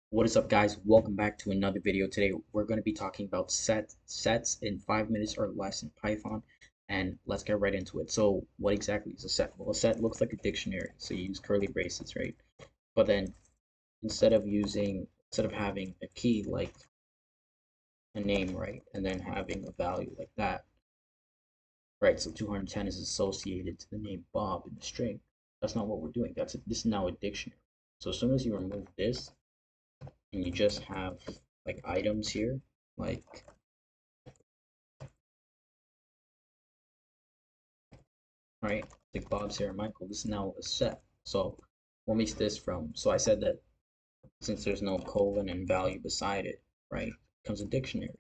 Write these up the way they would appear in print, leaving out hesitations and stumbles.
What is up, guys? Welcome back to another video. Today we're going to be talking about sets in 5 minutes or less in Python, and let's get right into it. So what exactly is a set? Well, a set looks like a dictionary, so you use curly braces, right? But then instead of having a key like a name, right, and then having a value like that, right? So 210 is associated to the name Bob in the string. That's not what we're doing. This is now a dictionary. So as soon as you remove this and you just have like items here, like right, like Bob, Sarah, Michael, this is now a set. So what makes this from? So I said that since there's no colon and value beside it, right, it becomes a dictionary.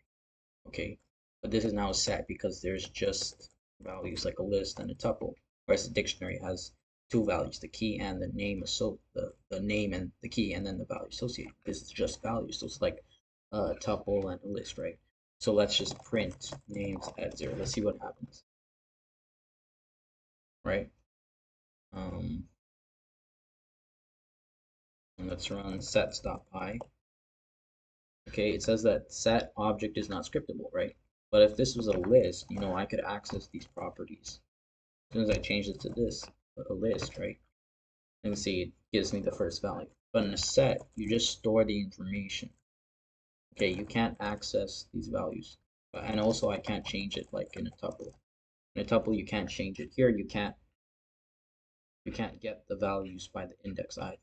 Okay, but this is now a set because there's just values like a list and a tuple, whereas the dictionary has two values, the key and the name, so the name and the key and then the value associated. This is just values, so it's like a tuple and a list, right? So let's just print names at 0. Let's see what happens, right? Um, and let's run sets.py. Okay, it says that set object is not scriptable, right? But if this was a list, I could access these properties. As soon as I change it to this, a list, right? And see, it gives me the first value. But in a set, you just store the information. Okay, you can't access these values. And also, I can't change it like in a tuple. In a tuple, you can't change it. Here, you can't get the values by the index either,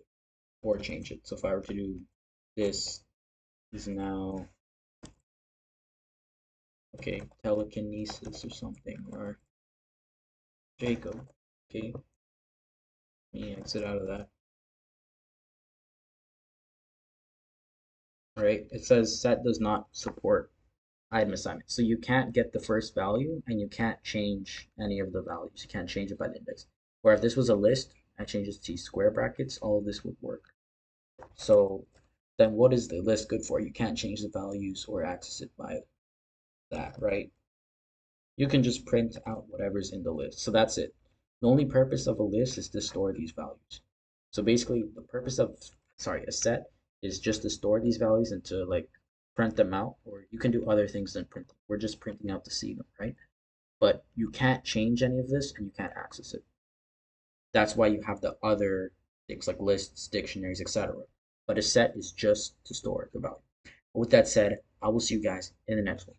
or change it. So if I were to do this is now okay, telekinesis or something, or Jacob. Okay, let me exit out of that. Right, it says set does not support item assignment. So you can't get the first value and you can't change any of the values. You can't change it by the index. Where if this was a list, I change it to square brackets, all of this would work. So then what is the list good for? You can't change the values or access it by that, right? You can just print out whatever's in the list. So that's it. The only purpose of a list is to store these values. So basically, the purpose of, sorry, a set is just to store these values and to like print them out, or you can do other things than print them. We're just printing out to see them, right? But you can't change any of this and you can't access it. That's why you have the other things like lists, dictionaries, etc. But a set is just to store the value. With that said, I will see you guys in the next one.